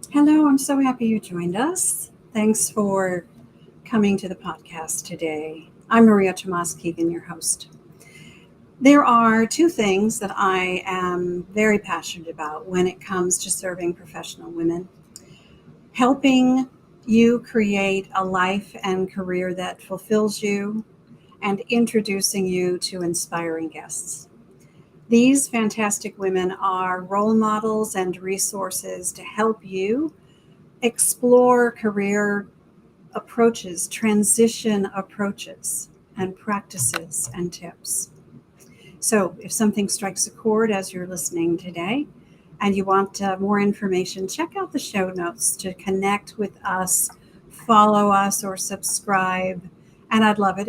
Hello, I'm so happy you joined us. Thanks for coming to the podcast today. I'm Maria Tomás-Keegan, your host. There are two things that I am very passionate about when it comes to serving professional women: helping you create a life and career that fulfills you, and introducing you to inspiring guests. These fantastic women are role models and resources to help you explore career approaches, transition approaches, and practices and tips. So, if something strikes a chord as you're listening today and you want more information, check out the show notes to connect with us, follow us, or subscribe. And I'd love it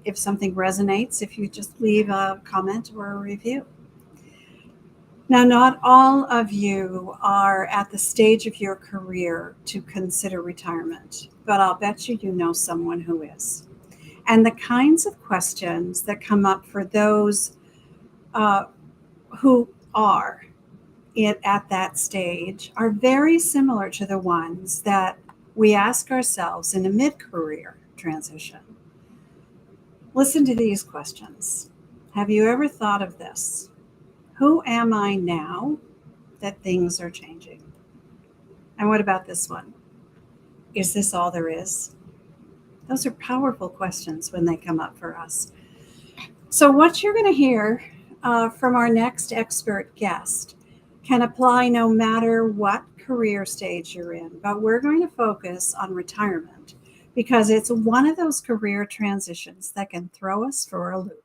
if something resonates, if you just leave a comment or a review. Now, not all of you are at the stage of your career to consider retirement, but I'll bet you know someone who is. And the kinds of questions that come up for those uh, who are at that stage are very similar to the ones that we ask ourselves in a mid career transition. Listen to these questions. Have you ever thought of this? Who am I now that things are changing? And what about this one? Is this all there is? Those are powerful questions when they come up for us. So, what you're going to hear from our next expert guest can apply no matter what career stage you're in, but we're going to focus on retirement because it's one of those career transitions that can throw us for a loop.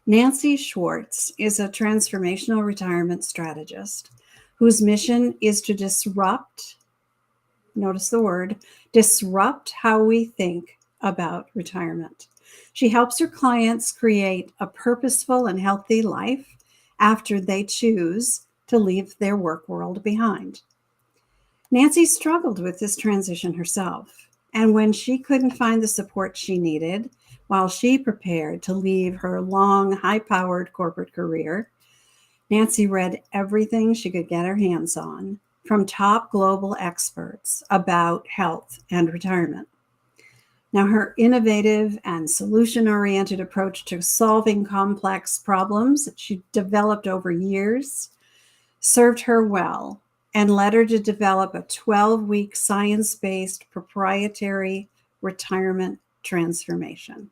Nancy Schwartz is a transformational retirement strategist whose mission is to disrupt, notice the word, disrupt how we think about retirement. She helps her clients create a purposeful and healthy life after they choose to leave their work world behind. Nancy struggled with this transition herself, and when she couldn't find the support she needed while she prepared to leave her long, high-powered corporate career, Nancy read everything she could get her hands on from top global experts about health and retirement. Now, her innovative and solution-oriented approach to solving complex problems that she developed over years served her well and led her to develop a 12-week science-based proprietary retirement transformation.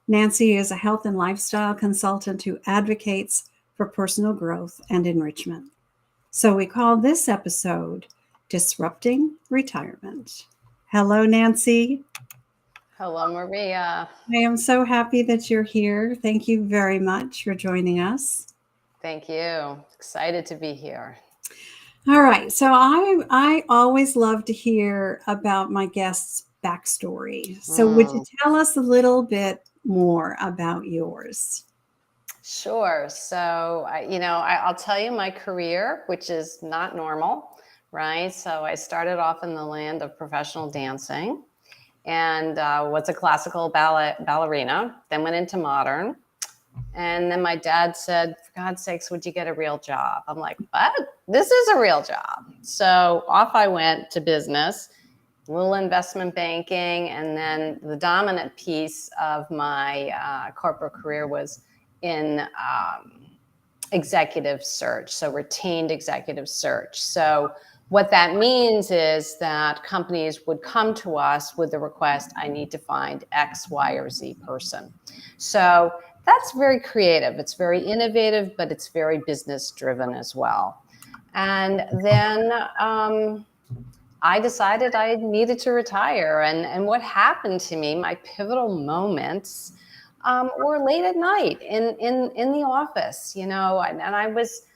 Nancy is a health and lifestyle consultant who advocates for personal growth and enrichment. So we call this episode Disrupting Retirement. Hello, Nancy. Hello, Maria. I am so happy that you're here. Thank you very much for joining us. Thank you. Excited to be here. All right. So I always love to hear about my guests' backstory. So would you tell us a little bit more about yours? Sure. So, I'll tell you my career, which is not normal, right? So I started off in the land of professional dancing and was a classical ballerina, then went into modern. And then my dad said, for God's sakes, would you get a real job? I'm like, what? This is a real job. So off I went to business, a little investment banking. And then the dominant piece of my corporate career was in executive search, so retained executive search. So what that means is that companies would come to us with the request, I need to find X, Y, or Z person. So that's very creative. It's very innovative, but it's very business driven as well. And then I decided I needed to retire. And what happened to me, my pivotal moments, were late at night in the office, and I was,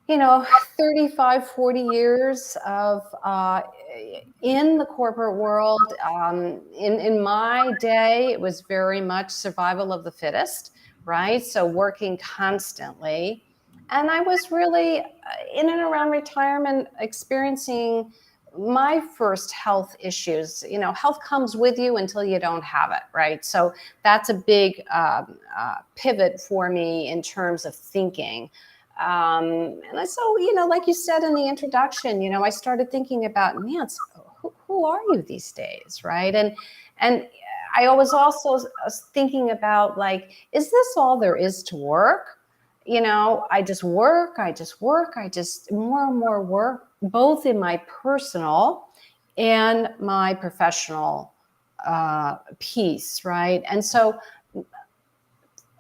35, 40 years of in the corporate world. In my day, it was very much survival of the fittest, right? So working constantly. And I was really in and around retirement experiencing my first health issues. Health comes with you until you don't have it, right? So that's a big pivot for me in terms of thinking. And so, like you said in the introduction, I started thinking about, man, who are you these days, right? And I was also thinking about, like, is this all there is to work? I just work, more and more work, both in my personal and my professional piece, right? And so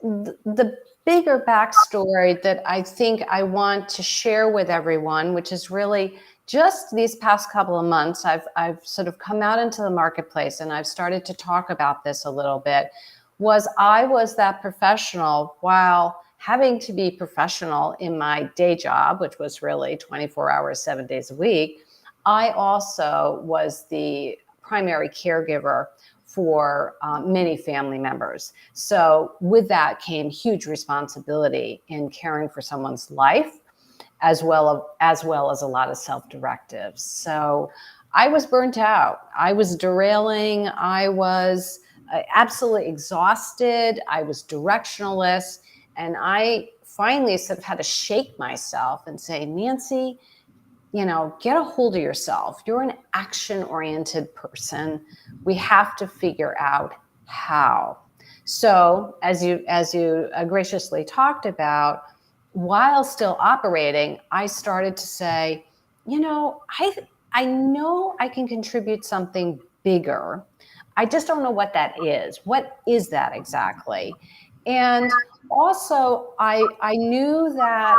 the bigger backstory that I think I want to share with everyone, which is really just these past couple of months, I've sort of come out into the marketplace and I've started to talk about this a little bit, was I was that professional while having to be professional in my day job, which was really 24 hours, 7 days a week. I also was the primary caregiver for many family members. So with that came huge responsibility in caring for someone's life, as well as a lot of self-directives. So I was burnt out. I was derailing. I was absolutely exhausted. I was directionless. And I finally sort of had to shake myself and say, Nancy, get a hold of yourself. You're an action-oriented person. We have to figure out how. So as you graciously talked about, while still operating, I started to say, I know I can contribute something bigger. I just don't know what that is. What is that exactly? And also, I knew that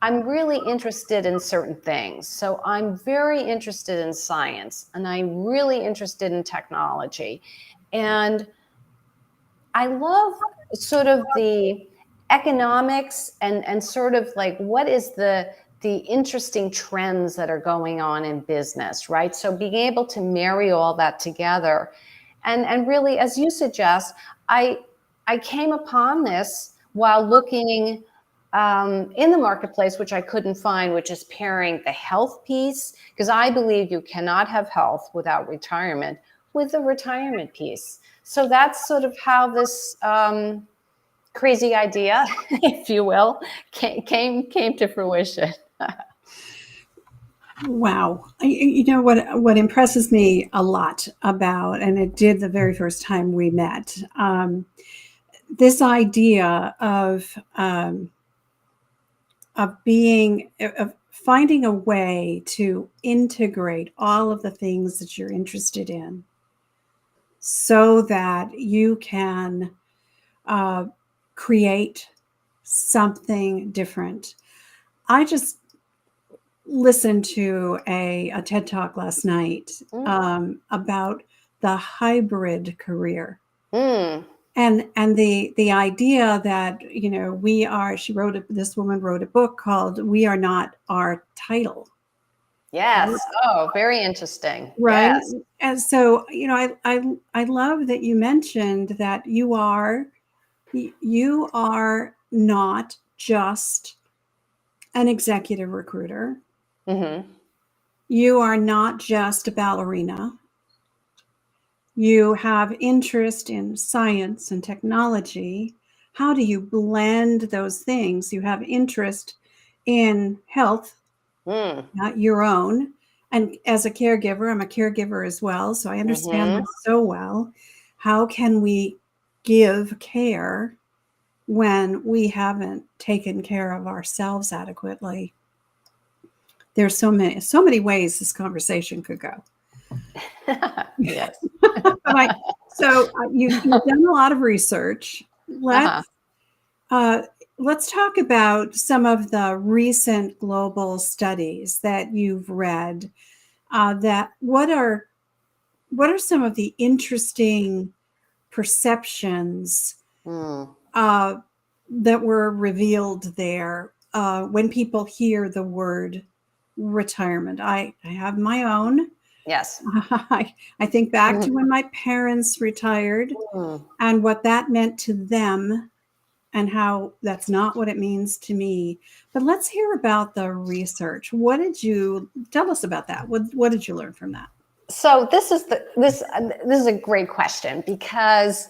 I'm really interested in certain things. So I'm very interested in science, and I'm really interested in technology. And I love sort of the economics and sort of like what is the interesting trends that are going on in business, right? So being able to marry all that together. And really, as you suggest, I came upon this while looking in the marketplace, which I couldn't find, which is pairing the health piece, because I believe you cannot have health without retirement, with the retirement piece. So that's sort of how this crazy idea, if you will, came to fruition. Wow. What impresses me a lot about, and it did the very first time we met, this idea of finding a way to integrate all of the things that you're interested in so that you can create something different. I just listened to a TED Talk last night about the hybrid career. And the idea that, this woman wrote a book called We Are Not Our Title. Yes. Oh, very interesting. Right. Yes. And so, I love that you mentioned that you are not just an executive recruiter. Mm-hmm. You are not just a ballerina. You have interest in science and technology. How do you blend those things? You have interest in health, not your own. And as a caregiver, I'm a caregiver as well, so I understand this so well. How can we give care when we haven't taken care of ourselves adequately? There's so many ways this conversation could go. Yes. You've done a lot of research. Let's talk about some of the recent global studies that you've read. What are some of the interesting perceptions that were revealed there when people hear the word retirement? I have my own. Yes. I think back to when my parents retired and what that meant to them and how that's not what it means to me. But let's hear about the research. What did you tell us about that? What did you learn from that? So this is a great question, because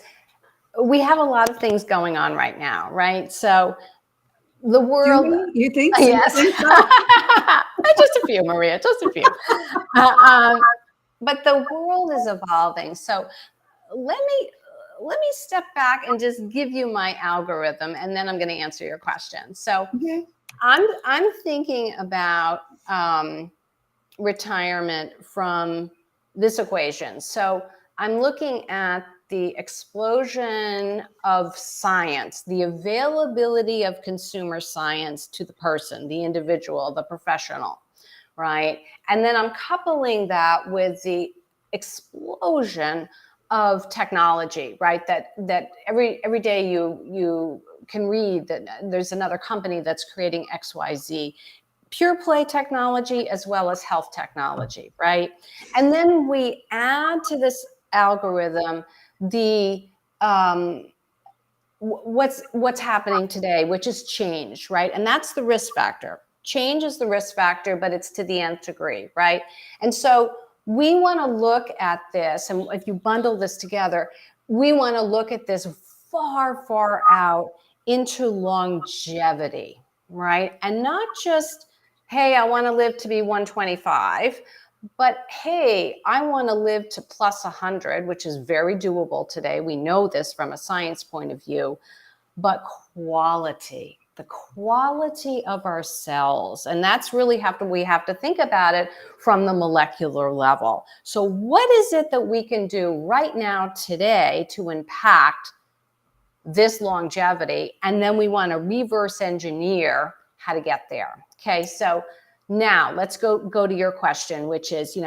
we have a lot of things going on right now, right? So The Do world, we? You think so? yes. You think so? Just a few, Maria, just a few. Uh, um, but the world is evolving. So let me step back and just give you my algorithm, and then I'm going to answer your question. So Okay. I'm thinking about retirement from this equation. So I'm looking at the explosion of science, the availability of consumer science to the person, the individual, the professional, right? And then I'm coupling that with the explosion of technology, right? That every day you can read that there's another company that's creating XYZ pure play technology as well as health technology, right? And then we add to this algorithm the what's happening today, which is change, right? And that's the risk factor. Change is the risk factor, but it's to the nth degree, right? And so we want to look at this, and if you bundle this together, we want to look at this far, far out into longevity, right? And not just, hey, I want to live to be 125, but hey, I want to live to plus 100, which is very doable today. We know this from a science point of view, but quality, the quality of our cells. And that's really we have to think about it from the molecular level. So what is it that we can do right now today to impact this longevity? And then we want to reverse engineer how to get there. Okay, so now let's go to your question, which is,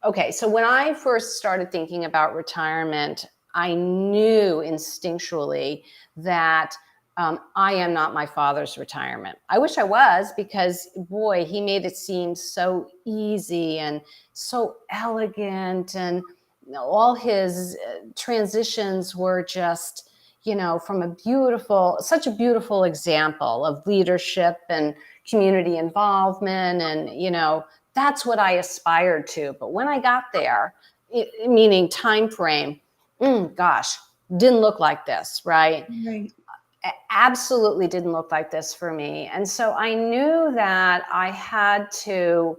okay, so when I first started thinking about retirement, I knew instinctually that I am not my father's retirement. I wish I was, because boy, he made it seem so easy and so elegant, and all his transitions were just, from such a beautiful example of leadership and community involvement. And, that's what I aspired to. But when I got there, meaning time frame, gosh, didn't look like this, right? Right. Absolutely didn't look like this for me. And so I knew that I had to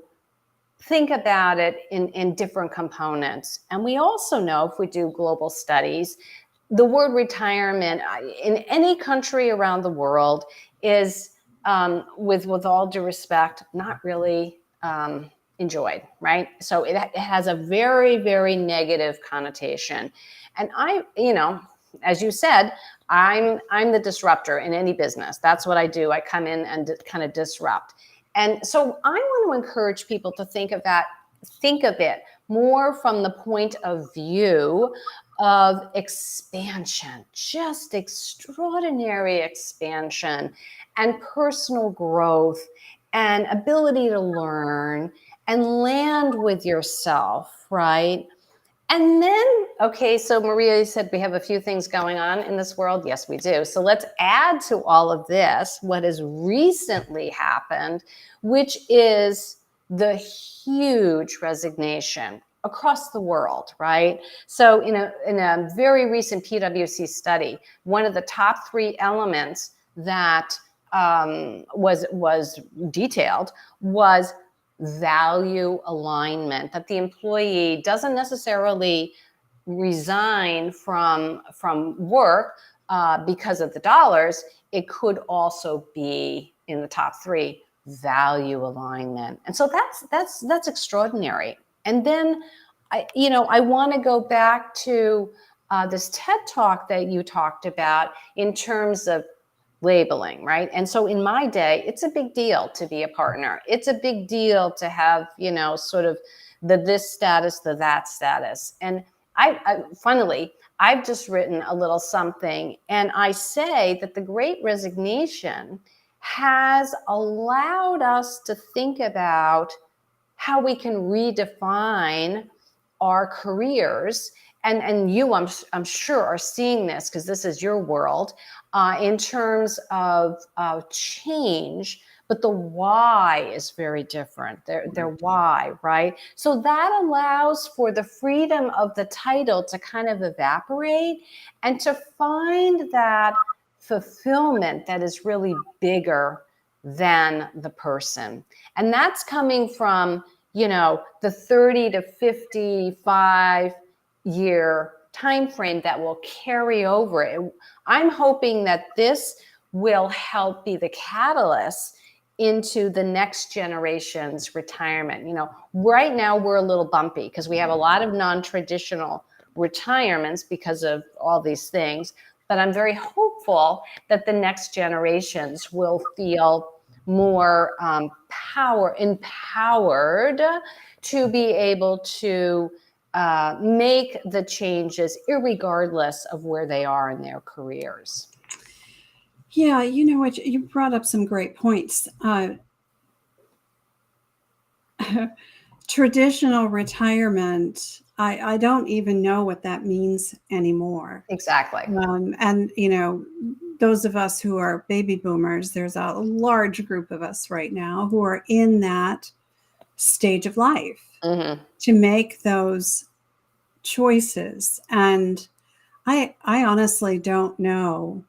think about it in different components. And we also know, if we do global studies, the word retirement in any country around the world is, with all due respect, not really enjoyed, right? So it has a very, very negative connotation. And as you said, I'm the disruptor in any business. That's what I do. I come in and kind of disrupt. And so I want to encourage people to think of it more from the point of view of expansion, just extraordinary expansion and personal growth and ability to learn and land with yourself, right? And then, okay, so Maria, you said we have a few things going on in this world. Yes, we do. So let's add to all of this what has recently happened, which is the huge resignation across the world, right? So in a very recent PwC study, one of the top 3 elements that was detailed was value alignment, that the employee doesn't necessarily resign from work because of the dollars. It could also be in the top 3, value alignment. And so that's extraordinary. And then I want to go back to this TED Talk that you talked about in terms of labeling, right? And so in my day, it's a big deal to be a partner. It's a big deal to have, sort of the this status, the that status. And funnily, I've just written a little something, and I say that the Great Resignation has allowed us to think about how we can redefine our careers. And you, I'm sure, are seeing this because this is your world, in terms of change, but the why is very different. Their why, right? So that allows for the freedom of the title to kind of evaporate and to find that fulfillment that is really bigger than the person. And that's coming from, the 30 to 55 year time frame that will carry over. I'm hoping that this will help be the catalyst into the next generation's retirement. Right now we're a little bumpy because we have a lot of non-traditional retirements because of all these things. But I'm very hopeful that the next generations will feel more empowered to be able to make the changes irregardless of where they are in their careers. Yeah, you know what? You brought up some great points. Traditional retirement, I don't even know what that means anymore. Exactly. And, those of us who are baby boomers, there's a large group of us right now who are in that stage of life to make those choices. And I honestly don't know.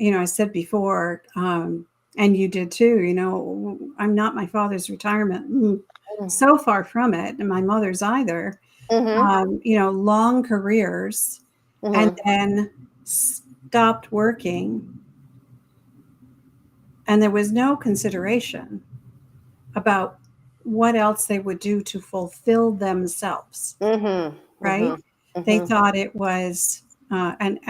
I said before, and you did too, I'm not my father's retirement. So far from it, and my mother's either. Long careers, and then stopped working, and there was no consideration about what else they would do to fulfill themselves. Right? They thought it was, and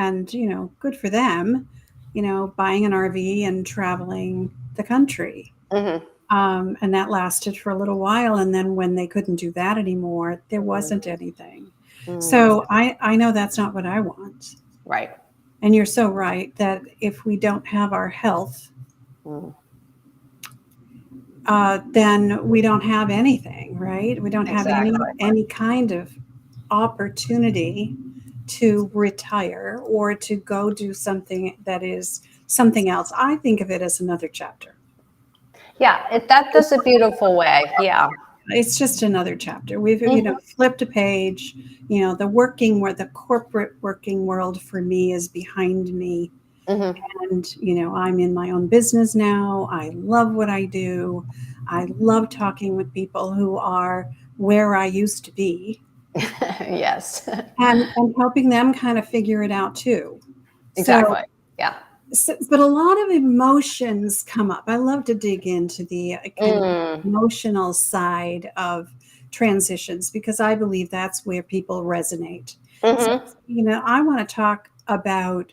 good for them, buying an RV and traveling the country. And that lasted for a little while. And then when they couldn't do that anymore, there wasn't anything. So I know that's not what I want. Right. And you're so right that if we don't have our health, then we don't have anything, right? We don't have any kind of opportunity to retire or to go do something that is something else. I think of it as another chapter. Yeah, that's a beautiful way. Yeah. It's just another chapter. We've, flipped a page. The corporate working world for me is behind me. And, I'm in my own business now. I love what I do. I love talking with people who are where I used to be. Yes. And helping them kind of figure it out too. Exactly. Yeah. But a lot of emotions come up. I love to dig into the kind of emotional side of transitions because I believe that's where people resonate. So, I want to talk about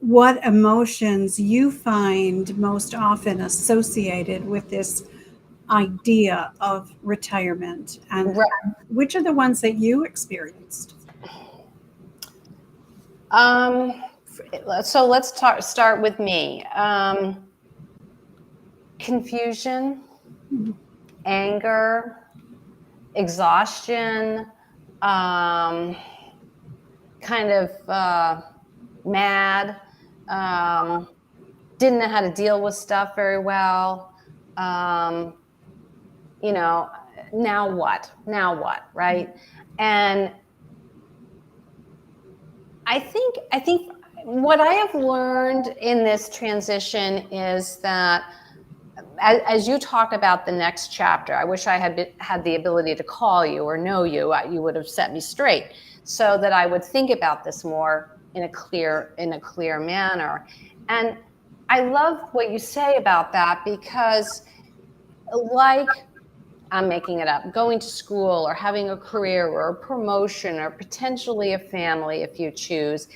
what emotions you find most often associated with this idea of retirement and which are the ones that you experienced? So let's start with me. Confusion, anger, exhaustion, kind of mad, didn't know how to deal with stuff very well. Now what? Now what? Right? And I think what I have learned in this transition is that as you talk about the next chapter, I wish I had the ability to call you or know you. You would have set me straight so that I would think about this more in a clear manner. And I love what you say about that because, like, I'm making it up, going to school or having a career or a promotion or potentially a family if you choose,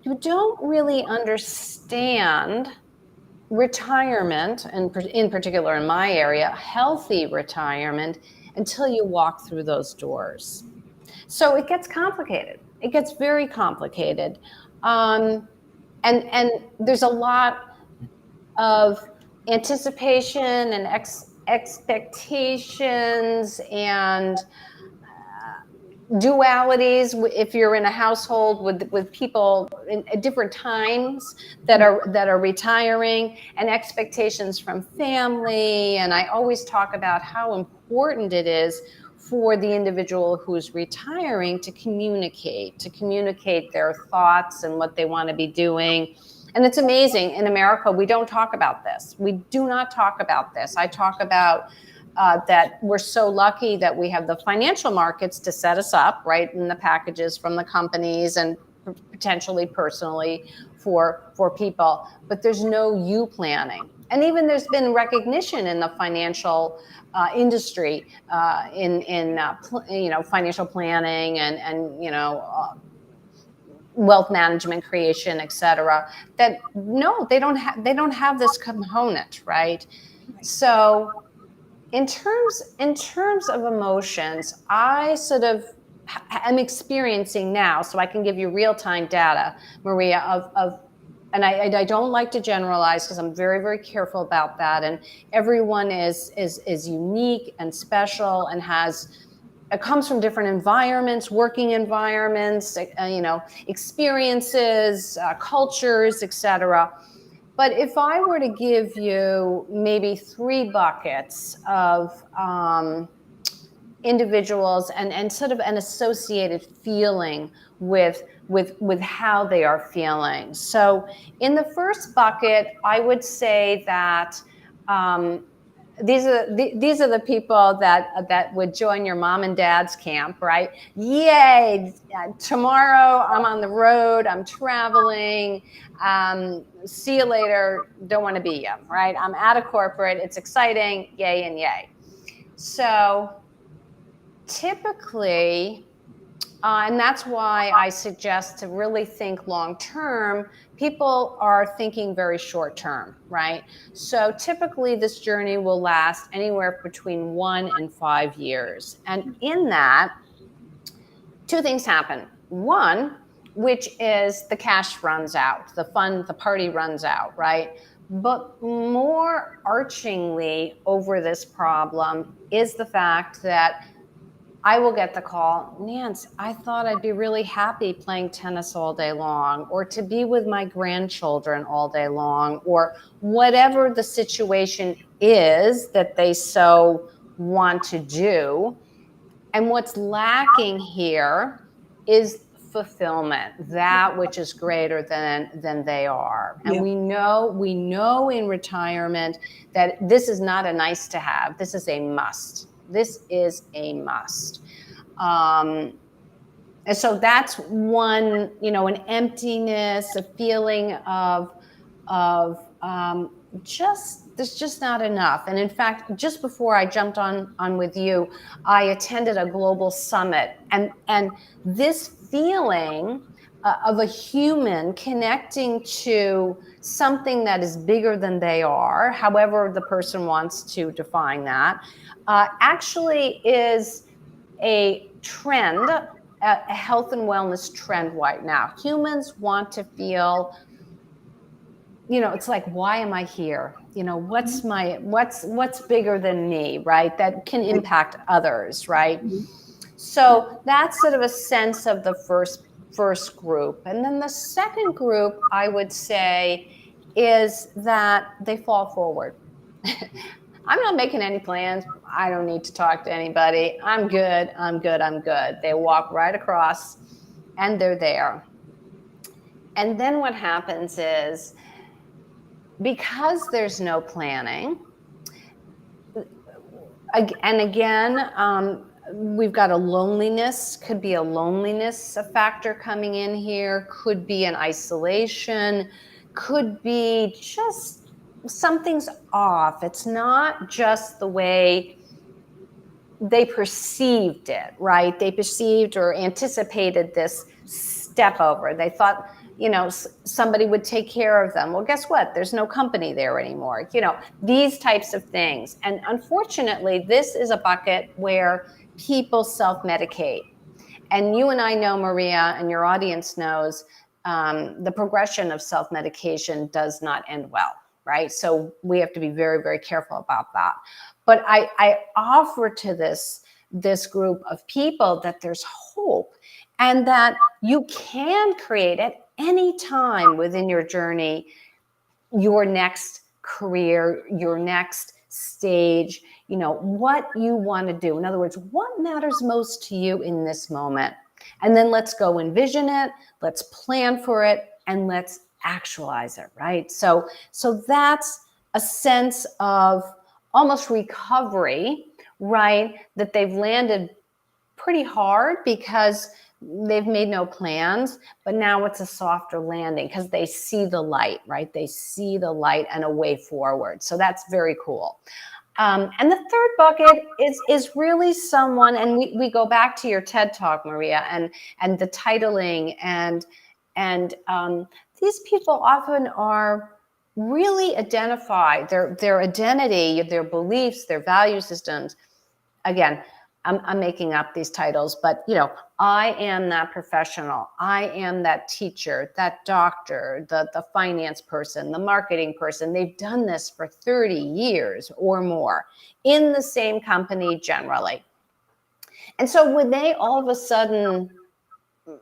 you don't really understand retirement, and in particular in my area, healthy retirement, until you walk through those doors. So it gets complicated. It gets very complicated. And there's a lot of anticipation and expectations and dualities if you're in a household with people at different times that are retiring, and expectations from family. And I always talk about how important it is for the individual who's retiring to communicate their thoughts and what they want to be doing, And it's amazing. In America, we don't talk about this. We do not talk about this. I talk about that we're so lucky that we have the financial markets to set us up, right, in the packages from the companies and potentially personally for people. But there's no you planning. And even there's been recognition in the financial industry in financial planning and wealth management creation, et cetera, that no, they don't have this component, right? So in terms of emotions, I sort of am experiencing now, so I can give you real-time data, Maria, of and I don't like to generalize because I'm very, very careful about that. And everyone is unique and special and it comes from different environments, working environments, experiences, cultures, etc. But if I were to give you maybe 3 buckets of individuals and sort of an associated feeling with how they are feeling. So in the first bucket, I would say that these are the people that would join your mom and dad's camp, right? Yay! Tomorrow I'm on the road. I'm traveling. See you later. Don't want to be you, right? I'm out of corporate. It's exciting. Yay and yay. So typically, and that's why I suggest to really think long term. People are thinking very short term, right? So typically this journey will last anywhere between 1 and 5 years. And in that, 2 things happen. One, which is the cash runs out, the party runs out, right? But more archingly over this problem is the fact that I will get the call, Nance, I thought I'd be really happy playing tennis all day long, or to be with my grandchildren all day long, or whatever the situation is that they so want to do. And what's lacking here is fulfillment, that which is greater than they are. And we know in retirement that this is not a nice to have, this is a must. This is a must. And so that's one, an emptiness, a feeling of there's just not enough. And in fact, just before I jumped on with you, I attended a global summit, and this feeling of a human connecting to something that is bigger than they are, however the person wants to define that, actually is a trend, a health and wellness trend right now. Humans want to feel, it's like, why am I here? What's bigger than me, right? That can impact others, right? So that's sort of a sense of the first group. And then the second group, I would say, is that they fall forward. I'm not making any plans. I don't need to talk to anybody. I'm good. They walk right across and they're there. And then what happens is, because there's no planning, and again, we've got a loneliness, could be a loneliness, a factor coming in here, could be an isolation, could be just something's off. It's not just the way they perceived it, right? They perceived or anticipated this step over. They thought, somebody would take care of them. Well, guess what? There's no company there anymore. These types of things. And unfortunately, this is a bucket where people self-medicate. And you and I know, Maria, and your audience knows, the progression of self-medication does not end well, right? So we have to be very, very careful about that. But I offer to this group of people that there's hope, and that you can create at any time within your journey your next career, your next stage, what you want to do. In other words, what matters most to you in this moment? And then let's go envision it, let's plan for it, and let's actualize it, right? So that's a sense of almost recovery, right? That they've landed pretty hard because they've made no plans, but now it's a softer landing because they see the light, right? They see the light and a way forward. So that's very cool. And the third bucket is really someone, and we go back to your TED Talk, Maria, and the titling, and these people often are really identify their identity, their beliefs, their value systems. Again, I'm making up these titles, but I am that professional. I am that teacher, that doctor, the finance person, the marketing person. They've done this for 30 years or more in the same company generally. And so when they all of a sudden,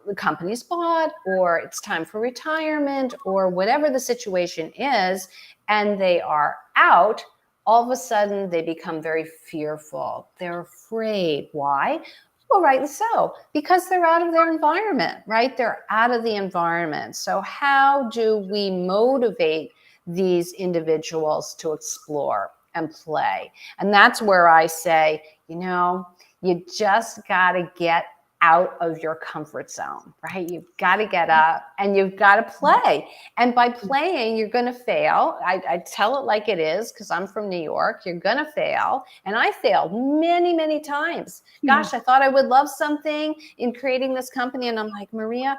the company's bought, or it's time for retirement, or whatever the situation is, and they are out, all of a sudden they become very fearful. They're afraid. Why? Well, rightly so, because they're out of their environment, right? They're out of the environment. So how do we motivate these individuals to explore and play? And that's where I say, you just got to get out of your comfort zone, right? You've got to get up and you've got to play. And by playing, you're going to fail. I tell it like it is because I'm from New York. You're going to fail. And I failed many, many times. Gosh, I thought I would love something in creating this company. And I'm like, Maria,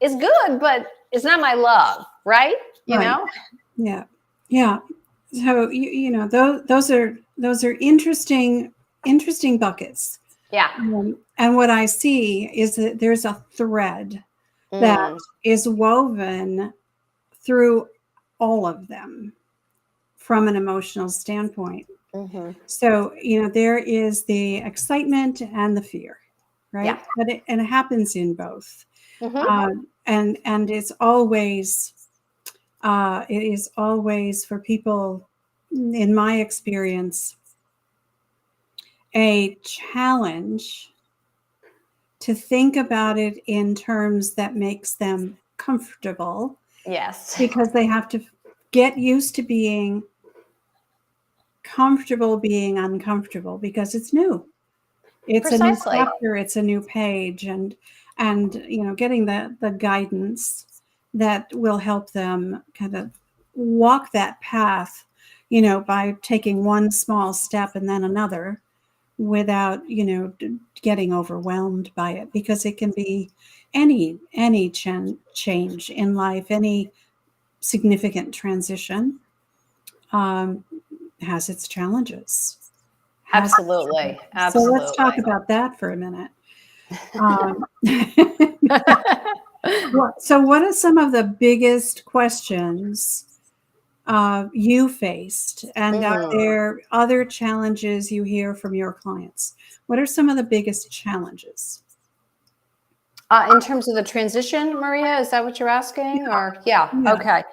it's good, but it's not my love, right? You know? Yeah. Yeah. So, those are interesting buckets. Yeah. And what I see is that there's a thread that is woven through all of them from an emotional standpoint. Mm-hmm. So, there is the excitement and the fear, right? Yeah. But it happens in both. Mm-hmm. And it's always, it is always for people, in my experience, a challenge to think about it in terms that makes them comfortable. Yes. Because they have to get used to being comfortable being uncomfortable because it's new. It's Precisely. A new chapter, it's a new page, and getting the guidance that will help them kind of walk that path, by taking one small step and then another, without getting overwhelmed by it, because it can be any change in life, any significant transition has its challenges. Absolutely. So let's talk about that for a minute. So what are some of the biggest questions you faced, and are there other challenges you hear from your clients? What are some of the biggest challenges? In terms of the transition, Maria, is that what you're asking? Yeah. Or yeah. Okay.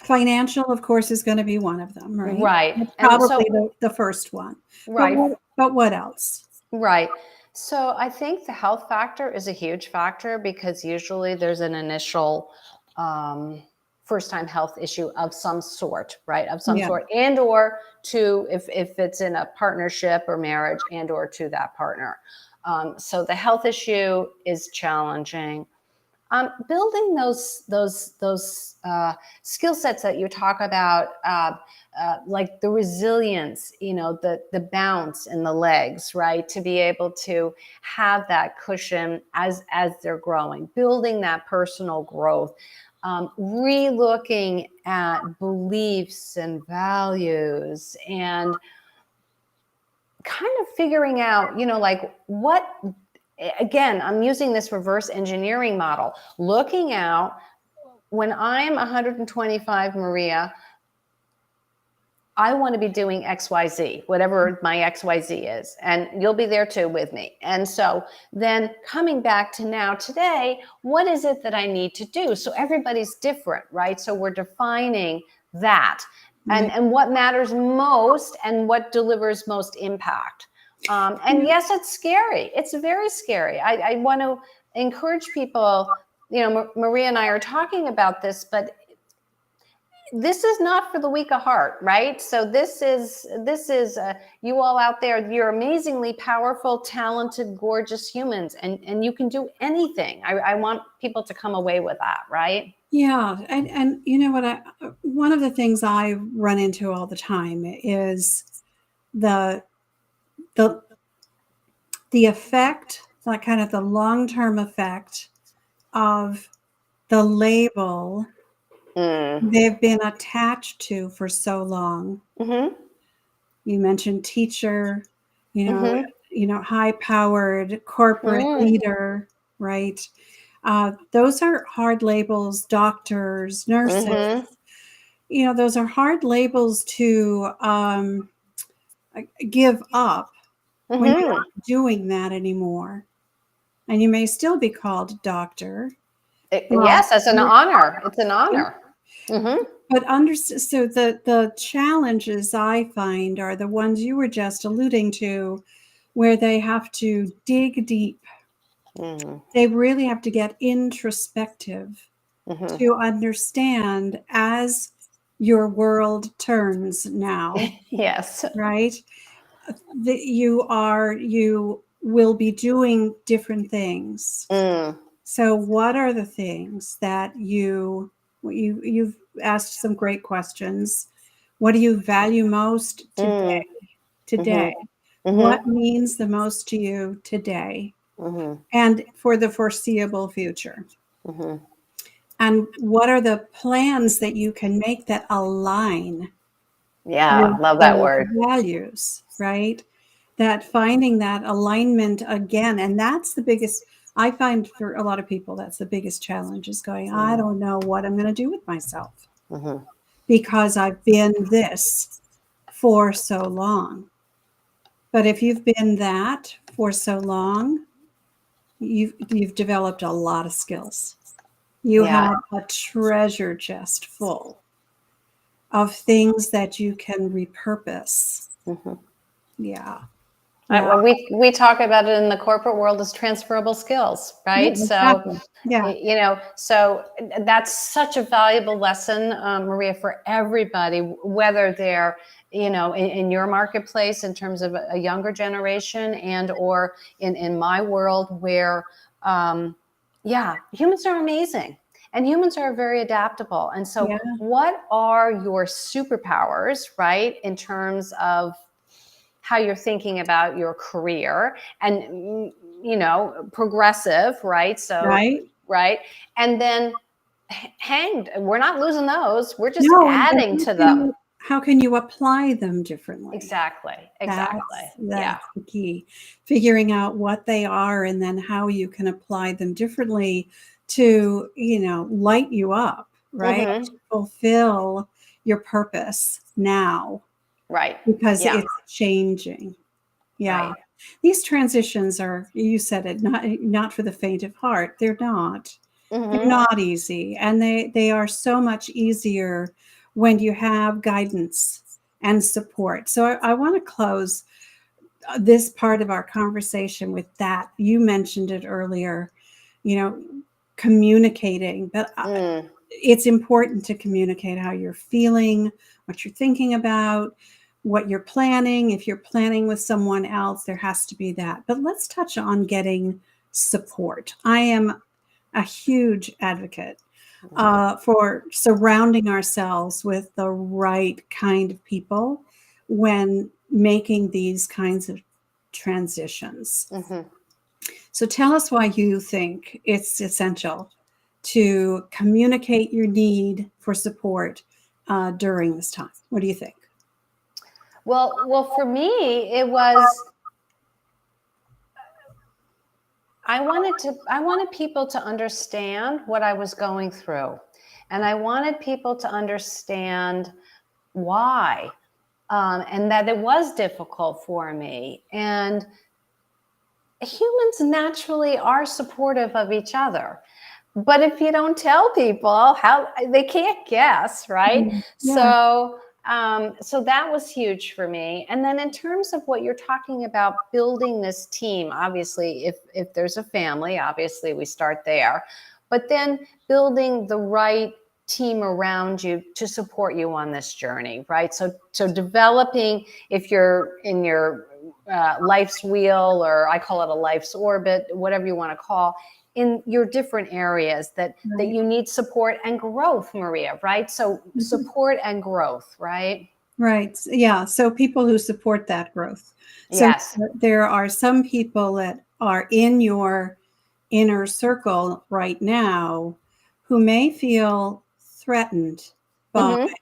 Financial, of course, is going to be one of them, right? Right. It's probably the first one. Right. But what else? Right. So I think the health factor is a huge factor, because usually there's an initial first-time health issue of some sort, right? Of some sort, and or to, if it's in a partnership or marriage, and or to that partner. So the health issue is challenging. Building those skill sets that you talk about, like the resilience, the bounce in the legs, right? To be able to have that cushion as they're growing, building that personal growth, re-looking at beliefs and values, and kind of figuring out, like what. Again, I'm using this reverse engineering model, looking out, when I'm 125, Maria, I want to be doing XYZ, whatever my XYZ is, and you'll be there too with me. And so then coming back to now today, what is it that I need to do? So everybody's different, right? So we're defining that, and what matters most and what delivers most impact. And yes, it's scary. It's very scary. I want to encourage people, Maria and I are talking about this, but this is not for the weak of heart, right? So this is you all out there. You're amazingly powerful, talented, gorgeous humans, and you can do anything. I want people to come away with that, right? Yeah, and you know what? One of the things I run into all the time is the effect, like kind of the long-term effect of the label they've been attached to for so long. Mm-hmm. You mentioned teacher, high-powered corporate leader, right? Those are hard labels. Doctors, nurses, those are hard labels to give up when you're not doing that anymore. And you may still be called a doctor. Yes, as an honor. It's an honor. Mm-hmm. But so the challenges I find are the ones you were just alluding to, where they have to dig deep. They really have to get introspective to understand as your world turns now. Yes. Right? That you will be doing different things. So what are the things that you've asked some great questions. What do you value most today? What means the most to you today? And for the foreseeable future? And what are the plans that you can make that align? Yeah, love that word. Values, right? That finding that alignment again. And that's the biggest, I find for a lot of people, that's the biggest challenge is going, I don't know what I'm going to do with myself because I've been this for so long. But if you've been that for so long, you've developed a lot of skills. You have a treasure chest full of things that you can repurpose. Yeah. Well, we talk about it in the corporate world as transferable skills, right? Yeah, exactly. So that's such a valuable lesson, Maria, for everybody, whether they're, in your marketplace in terms of a younger generation and or in my world where, humans are amazing. And humans are very adaptable. And so what are your superpowers, right, in terms of how you're thinking about your career and, progressive, right? So, right. And then hanged, we're not losing those. We're just adding to them. How can you apply them differently? Exactly. That's the key. Figuring out what they are and then how you can apply them differently to, light you up, right? To fulfill your purpose now. Right. Because it's changing. Yeah. Right. These transitions are, you said it, not for the faint of heart. They're not. They're not easy. And they are so much easier when you have guidance and support. So I want to close this part of our conversation with that. You mentioned it earlier, communicating, but it's important to communicate how you're feeling, what you're thinking about, what you're planning. If you're planning with someone else, there has to be that. But let's touch on getting support. I am a huge advocate for surrounding ourselves with the right kind of people when making these kinds of transitions. So tell us why you think it's essential to communicate your need for support during this time. What do you think? Well, for me, it was, I wanted people to understand what I was going through. And I wanted people to understand why, and that it was difficult for me. And humans naturally are supportive of each other. But if you don't tell people, how they can't guess, right? So So that was huge for me. And then in terms of what you're talking about, building this team, obviously, if there's a family, obviously we start there, but then building the right team around you to support you on this journey, right? So developing, if you're in your life's wheel, or I call it a life's orbit, whatever you want to call, in your different areas that you need support and growth, Maria, right? So support and growth, right? Right. Yeah. So people who support that growth. So Yes. there are some people that are in your inner circle right now who may feel threatened by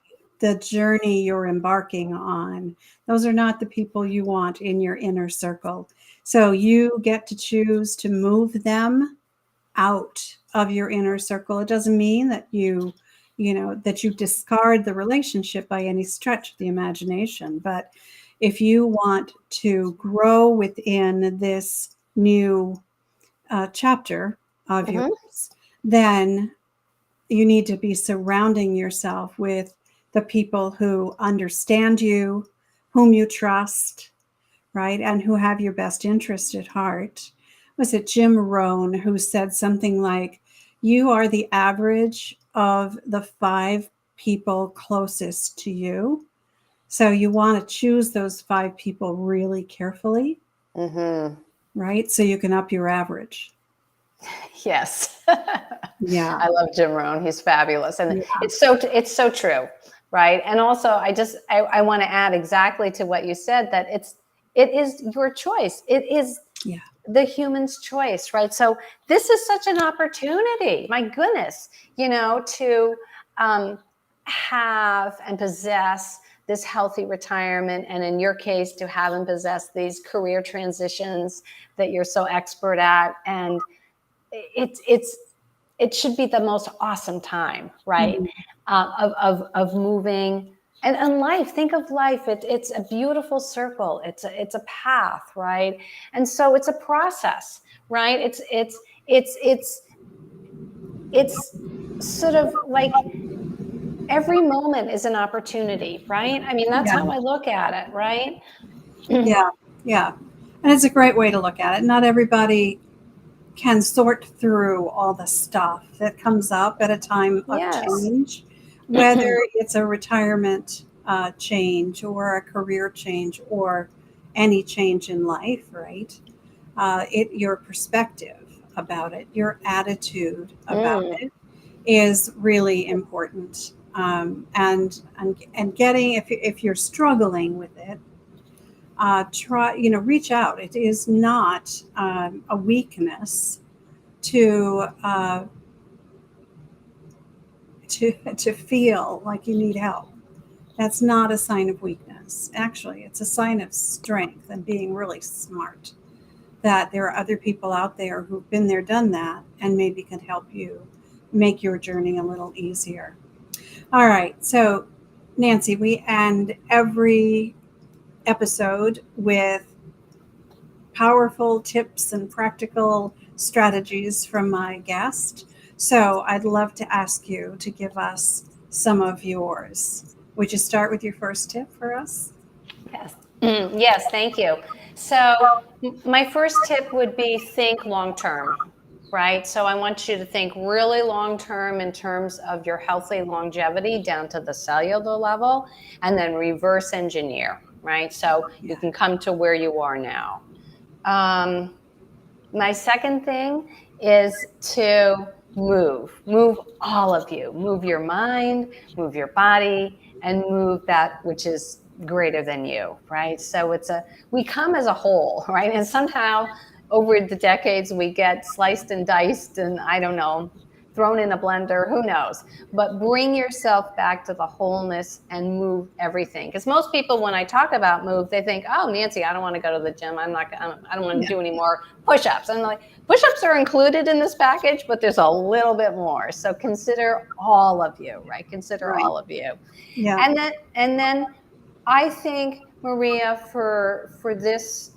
the journey you're embarking on. Those are not the people you want in your inner circle. So you get to choose to move them out of your inner circle. It doesn't mean that you discard the relationship by any stretch of the imagination. But if you want to grow within this new chapter of yours, then you need to be surrounding yourself with the people who understand you, whom you trust, right? And who have your best interest at heart. Was it Jim Rohn who said something like, you are the average of the 5 people closest to you. So you want to choose those 5 people really carefully, right? So you can up your average. Yes. Yeah. I love Jim Rohn. He's fabulous. And it's so true. Right. And also I want to add exactly to what you said, that it is your choice. It is the human's choice. Right. So this is such an opportunity, my goodness, to have and possess this healthy retirement. And in your case, to have and possess these career transitions that you're so expert at. And it should be the most awesome time, right? Of moving and life. Think of life. It's a beautiful circle. It's a path, right? And so it's a process, right? It's sort of like every moment is an opportunity, right? I mean, that's how I look at it, right? Yeah. And it's a great way to look at it. Not everybody can sort through all the stuff that comes up at a time of change, whether it's a retirement change or a career change or any change in life, right? Your perspective about it, your attitude about it is really important. And getting, if you're struggling with it, reach out. It is not a weakness to feel like you need help. That's not a sign of weakness. Actually, it's a sign of strength and being really smart. That there are other people out there who've been there, done that, and maybe can help you make your journey a little easier. All right, so Nancy, we end every episode with powerful tips and practical strategies from my guest. So I'd love to ask you to give us some of yours. Would you start with your first tip for us? Yes. Yes, thank you. So my first tip would be think long-term, right? So I want you to think really long-term in terms of your healthy longevity down to the cellular level, and then reverse engineer, right? So you can come to where you are now. My second thing is to move all of you, move your mind, move your body, and move that which is greater than you, right? So we come as a whole, right? And somehow over the decades, we get sliced and diced and I don't know, thrown in a blender, who knows? But bring yourself back to the wholeness and move everything. Because most people, when I talk about move, they think, oh, Nancy, I don't want to go to the gym. I don't want to do any more push-ups. And like, push-ups are included in this package, but there's a little bit more. So consider all of you, right? Consider all of you. Yeah. And then I think, Maria, for this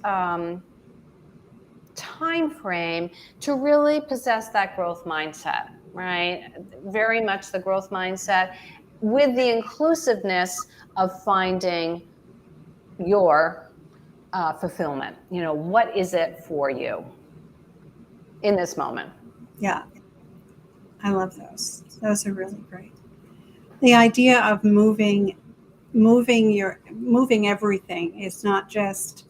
time frame, to really possess that growth mindset, right? Very much the growth mindset. with the inclusiveness of finding your fulfillment. What is it for you in this moment? Yeah, I love those. Those are really great. The idea of moving everything is not just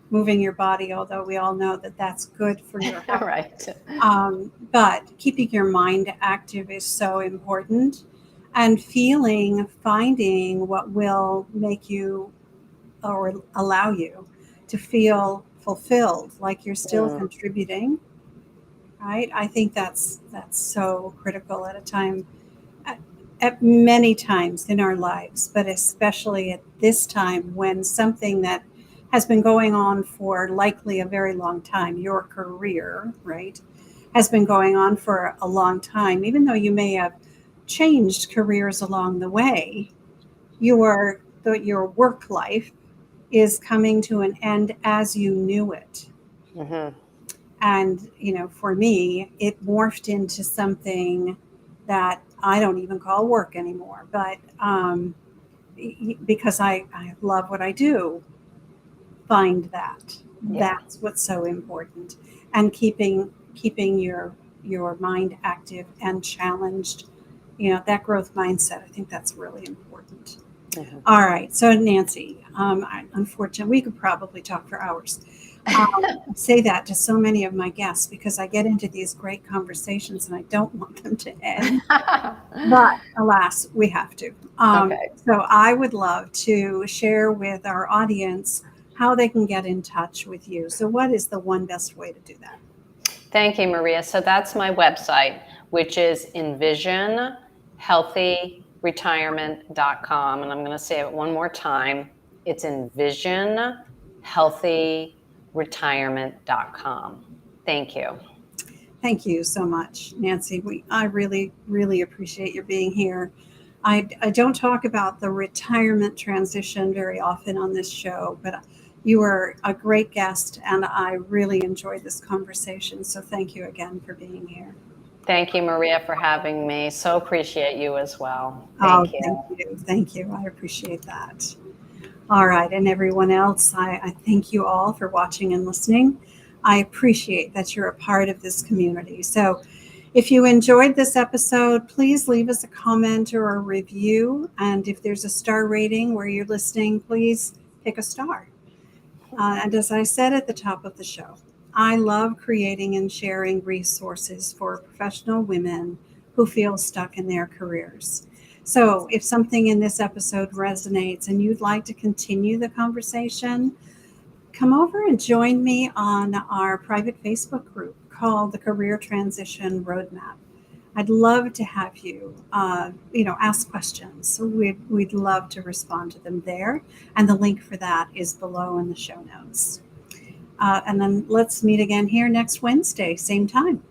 moving your body, although we all know that that's good for your health. Right. But keeping your mind active is so important, and finding what will make you or allow you to feel fulfilled, like you're still contributing. Right? I think that's so critical at a time, at many times in our lives, but especially at this time when something that has been going on for likely a very long time, your career, right, has been going on for a long time. Even though you may have changed careers along the way, your work life is coming to an end as you knew it. Mm-hmm. And, for me, it morphed into something that I don't even call work anymore. But because I love what I do, find that. Yeah. That's what's so important. And keeping your mind active and challenged, that growth mindset, I think that's really important. Mm-hmm. All right. So, Nancy, unfortunately, we could probably talk for hours. I say that to so many of my guests because I get into these great conversations and I don't want them to end. But alas, we have to. Okay. So I would love to share with our audience how they can get in touch with you. So what is the one best way to do that? Thank you, Maria. So that's my website, which is envisionhealthyretirement.com. And I'm going to say it one more time. It's envisionhealthyretirement.com. Thank you. Thank you so much, Nancy. I really, really appreciate your being here. I don't talk about the retirement transition very often on this show, but you were a great guest and I really enjoyed this conversation. So thank you again for being here. Thank you, Maria, for having me. So appreciate you as well. Thank you. Thank you. Thank you. I appreciate that. All right. And everyone else, I thank you all for watching and listening. I appreciate that you're a part of this community. So if you enjoyed this episode, please leave us a comment or a review. And if there's a star rating where you're listening, please pick a star. And as I said at the top of the show, I love creating and sharing resources for professional women who feel stuck in their careers. So if something in this episode resonates and you'd like to continue the conversation, come over and join me on our private Facebook group called the Career Transition Roadmap. I'd love to have you, ask questions. So we'd love to respond to them there. And the link for that is below in the show notes. And then let's meet again here next Wednesday, same time.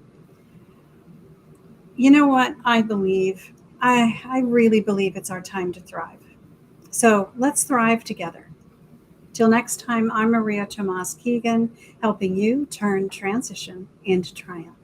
You know what? I really believe it's our time to thrive. So let's thrive together. Till next time, I'm Maria Tomás-Keegan, helping you turn transition into triumph.